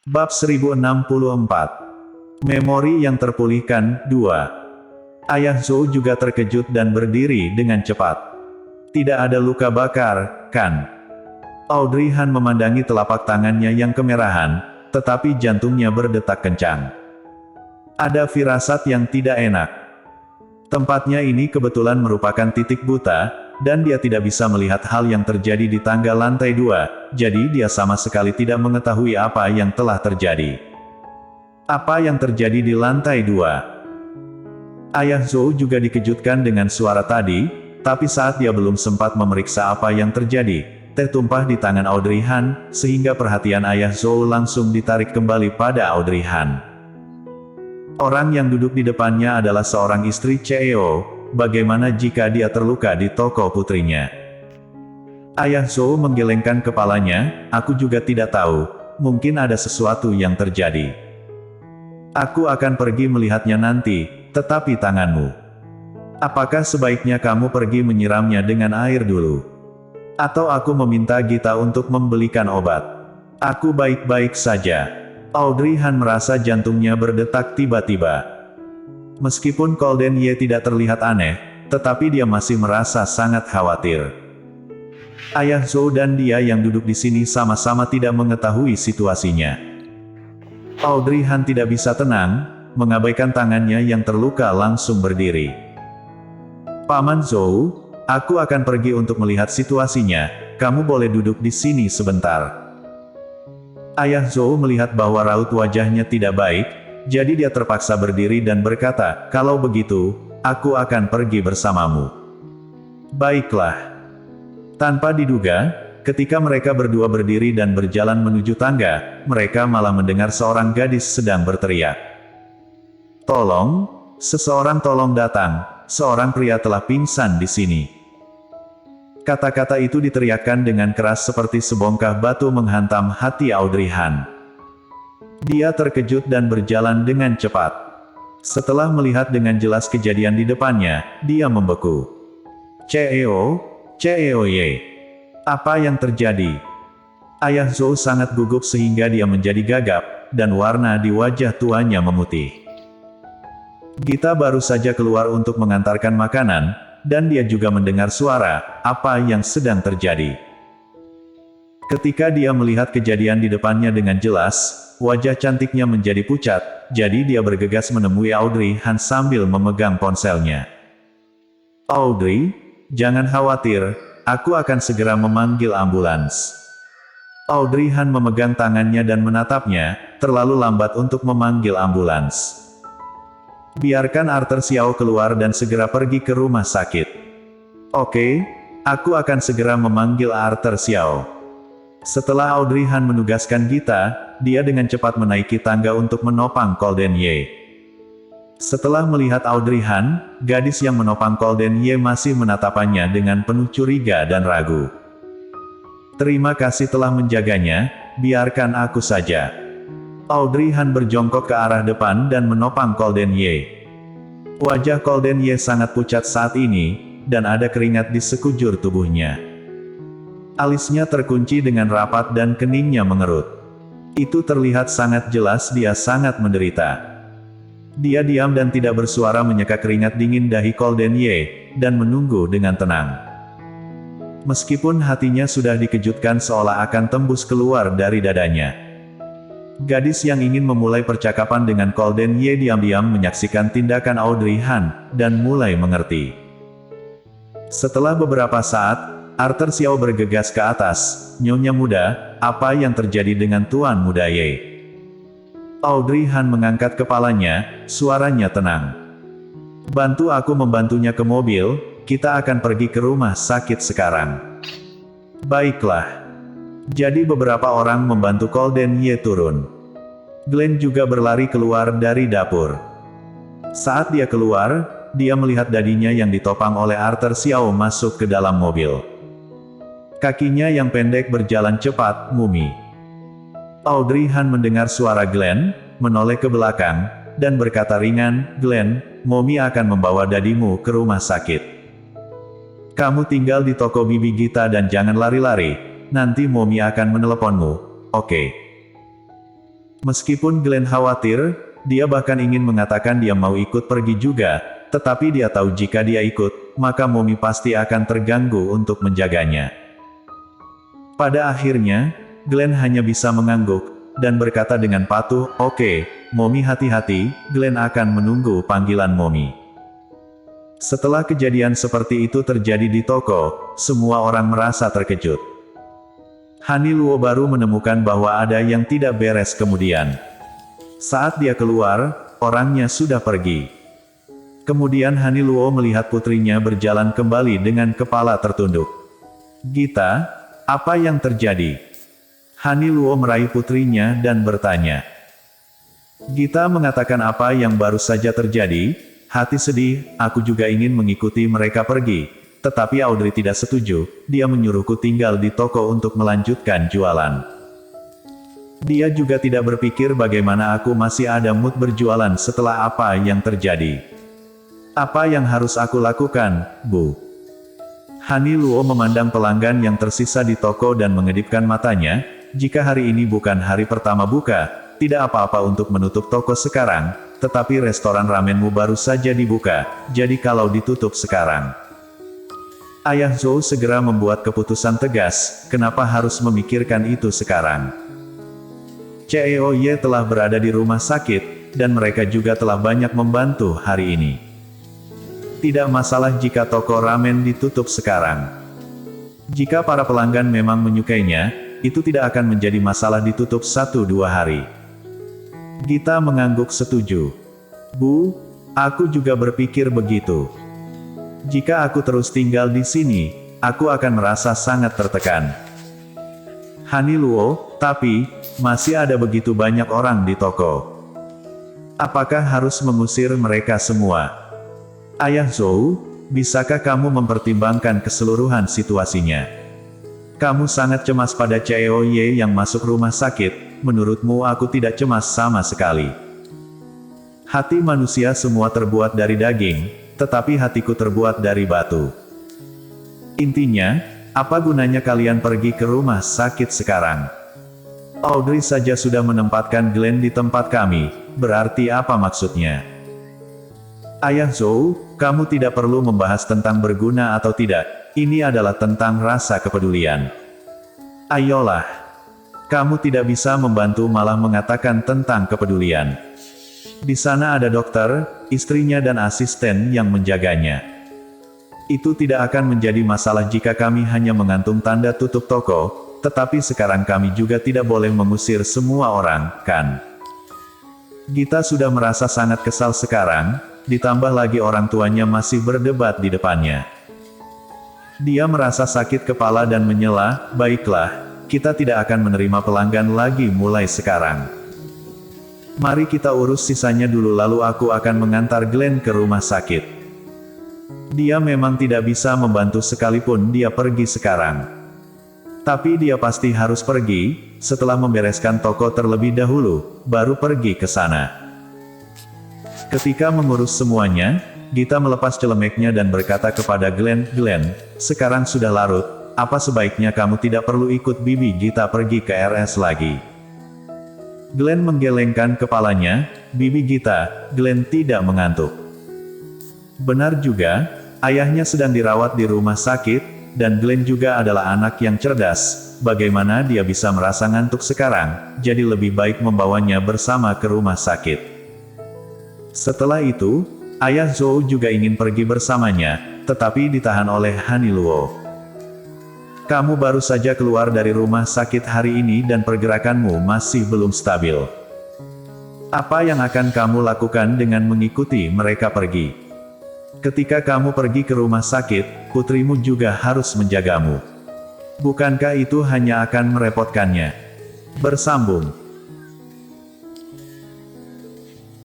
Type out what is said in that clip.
Bab 1064. Memori yang terpulihkan, 2. Ayah Zhou juga terkejut dan berdiri dengan cepat. Tidak ada luka bakar, kan? Audrey Han memandangi telapak tangannya yang kemerahan, tetapi jantungnya berdetak kencang. Ada firasat yang tidak enak. Tempatnya ini kebetulan merupakan titik buta, dan dia tidak bisa melihat hal yang terjadi di tangga lantai 2, jadi dia sama sekali tidak mengetahui apa yang telah terjadi. Apa yang terjadi di lantai 2? Ayah Zhou juga dikejutkan dengan suara tadi, tapi saat dia belum sempat memeriksa apa yang terjadi, teh tumpah di tangan Audrey Han, sehingga perhatian Ayah Zhou langsung ditarik kembali pada Audrey Han. Orang yang duduk di depannya adalah seorang istri CEO, bagaimana jika dia terluka di toko putrinya? Ayah Zhou menggelengkan kepalanya, aku juga tidak tahu, mungkin ada sesuatu yang terjadi. Aku akan pergi melihatnya nanti, tetapi tanganmu. Apakah sebaiknya kamu pergi menyiramnya dengan air dulu? Atau aku meminta Gita untuk membelikan obat? Aku baik-baik saja. Audrey Han merasa jantungnya berdetak tiba-tiba. Meskipun Golden Ye tidak terlihat aneh, tetapi dia masih merasa sangat khawatir. Ayah Zhou dan dia yang duduk di sini sama-sama tidak mengetahui situasinya. Audrey Han tidak bisa tenang, mengabaikan tangannya yang terluka langsung berdiri. Paman Zhou, aku akan pergi untuk melihat situasinya, kamu boleh duduk di sini sebentar. Ayah Zhou melihat bahwa raut wajahnya tidak baik, jadi dia terpaksa berdiri dan berkata, kalau begitu, aku akan pergi bersamamu. Baiklah. Tanpa diduga, ketika mereka berdua berdiri dan berjalan menuju tangga, mereka malah mendengar seorang gadis sedang berteriak. Tolong, seseorang tolong datang, seorang pria telah pingsan di sini. Kata-kata itu diteriakkan dengan keras seperti sebongkah batu menghantam hati Audrey Han. Dia terkejut dan berjalan dengan cepat. Setelah melihat dengan jelas kejadian di depannya, dia membeku. CEO Ye. Apa yang terjadi? Ayah Zhou sangat gugup sehingga dia menjadi gagap, dan warna di wajah tuanya memutih. Gita baru saja keluar untuk mengantarkan makanan, dan dia juga mendengar suara, apa yang sedang terjadi. Ketika dia melihat kejadian di depannya dengan jelas, wajah cantiknya menjadi pucat, jadi dia bergegas menemui Audrey Han sambil memegang ponselnya. Audrey, jangan khawatir, aku akan segera memanggil ambulans. Audrey Han memegang tangannya dan menatapnya, terlalu lambat untuk memanggil ambulans. Biarkan Arthur Xiao keluar dan segera pergi ke rumah sakit. Oke, aku akan segera memanggil Arthur Xiao. Setelah Audrey Han menugaskan Gita, dia dengan cepat menaiki tangga untuk menopang Golden Ye. Setelah melihat Audrey Han, gadis yang menopang Golden Ye masih menatapannya dengan penuh curiga dan ragu. Terima kasih telah menjaganya, biarkan aku saja. Audrey Han berjongkok ke arah depan dan menopang Golden Ye. Wajah Golden Ye sangat pucat saat ini, dan ada keringat di sekujur tubuhnya. Alisnya terkunci dengan rapat dan keningnya mengerut. Itu terlihat sangat jelas dia sangat menderita. Dia diam dan tidak bersuara menyeka keringat dingin dahi Golden Ye, dan menunggu dengan tenang. Meskipun hatinya sudah dikejutkan seolah akan tembus keluar dari dadanya. Gadis yang ingin memulai percakapan dengan Golden Ye diam-diam menyaksikan tindakan Audrey Han, dan mulai mengerti. Setelah beberapa saat, Arthur Xiao bergegas ke atas, Nyonya muda, apa yang terjadi dengan Tuan Muda Ye? Audrey Han mengangkat kepalanya, suaranya tenang. Bantu aku membantunya ke mobil, kita akan pergi ke rumah sakit sekarang. Baiklah. Jadi beberapa orang membantu Golden Ye turun. Glenn juga berlari keluar dari dapur. Saat dia keluar, dia melihat dadinya yang ditopang oleh Arthur Xiao masuk ke dalam mobil. Kakinya yang pendek berjalan cepat, mumi. Audrey Han mendengar suara Glenn, menoleh ke belakang, dan berkata ringan, Glenn, Momi akan membawa dadimu ke rumah sakit. Kamu tinggal di toko Bibi Gita dan jangan lari-lari. Nanti Momi akan meneleponmu, oke? Meskipun Glenn khawatir, dia bahkan ingin mengatakan dia mau ikut pergi juga, tetapi dia tahu jika dia ikut, maka Momi pasti akan terganggu untuk menjaganya. Pada akhirnya, Glenn hanya bisa mengangguk, dan berkata dengan patuh, "Oke, Momi hati-hati, Glenn akan menunggu panggilan Momi." Setelah kejadian seperti itu terjadi di toko, semua orang merasa terkejut. Haniluo baru menemukan bahwa ada yang tidak beres kemudian. Saat dia keluar, orangnya sudah pergi. Kemudian Haniluo melihat putrinya berjalan kembali dengan kepala tertunduk. "Gita, apa yang terjadi?" Haniluo meraih putrinya dan bertanya. Gita mengatakan apa yang baru saja terjadi, "Hati sedih, aku juga ingin mengikuti mereka pergi. Tetapi Audrey tidak setuju, dia menyuruhku tinggal di toko untuk melanjutkan jualan. Dia juga tidak berpikir bagaimana aku masih ada mood berjualan setelah apa yang terjadi. Apa yang harus aku lakukan, Bu?" Haniluo memandang pelanggan yang tersisa di toko dan mengedipkan matanya. "Jika hari ini bukan hari pertama buka, tidak apa-apa untuk menutup toko sekarang, tetapi restoran ramenmu baru saja dibuka, jadi kalau ditutup sekarang." Ayah Zhou segera membuat keputusan tegas, "Kenapa harus memikirkan itu sekarang? Ceoye telah berada di rumah sakit, dan mereka juga telah banyak membantu hari ini. Tidak masalah jika toko ramen ditutup sekarang. Jika para pelanggan memang menyukainya, itu tidak akan menjadi masalah ditutup 1-2 hari." Gita mengangguk setuju. "Bu, aku juga berpikir begitu. Jika aku terus tinggal di sini, aku akan merasa sangat tertekan." Haniluo, "Tapi, masih ada begitu banyak orang di toko. Apakah harus mengusir mereka semua?" "Ayah Zhou, bisakah kamu mempertimbangkan keseluruhan situasinya? Kamu sangat cemas pada Ceoye yang masuk rumah sakit, menurutmu aku tidak cemas sama sekali. Hati manusia semua terbuat dari daging, tetapi hatiku terbuat dari batu. Intinya, apa gunanya kalian pergi ke rumah sakit sekarang? Audrey saja sudah menempatkan Glenn di tempat kami, berarti apa maksudnya?" "Ayah Zhou, kamu tidak perlu membahas tentang berguna atau tidak, ini adalah tentang rasa kepedulian. Ayolah. Kamu tidak bisa membantu malah mengatakan tentang kepedulian. Di sana ada dokter, istrinya dan asisten yang menjaganya. Itu tidak akan menjadi masalah jika kami hanya mengantung tanda tutup toko, tetapi sekarang kami juga tidak boleh mengusir semua orang, kan?" Gita sudah merasa sangat kesal sekarang, ditambah lagi orang tuanya masih berdebat di depannya. Dia merasa sakit kepala dan menyela, "Baiklah, kita tidak akan menerima pelanggan lagi mulai sekarang. Mari kita urus sisanya dulu lalu aku akan mengantar Glenn ke rumah sakit." Dia memang tidak bisa membantu sekalipun dia pergi sekarang. Tapi dia pasti harus pergi, setelah membereskan toko terlebih dahulu, baru pergi ke sana. Ketika mengurus semuanya, Gita melepas celemeknya dan berkata kepada Glenn, "Glenn, sekarang sudah larut, apa sebaiknya kamu tidak perlu ikut Bibi Gita pergi ke RS lagi?" Glenn menggelengkan kepalanya, "Bibi Gita, Glenn tidak mengantuk." Benar juga, ayahnya sedang dirawat di rumah sakit, dan Glenn juga adalah anak yang cerdas, bagaimana dia bisa merasa ngantuk sekarang, jadi lebih baik membawanya bersama ke rumah sakit. Setelah itu, ayah Zhou juga ingin pergi bersamanya, tetapi ditahan oleh Haniluo. "Kamu baru saja keluar dari rumah sakit hari ini dan pergerakanmu masih belum stabil. Apa yang akan kamu lakukan dengan mengikuti mereka pergi? Ketika kamu pergi ke rumah sakit, putrimu juga harus menjagamu. Bukankah itu hanya akan merepotkannya?" Bersambung.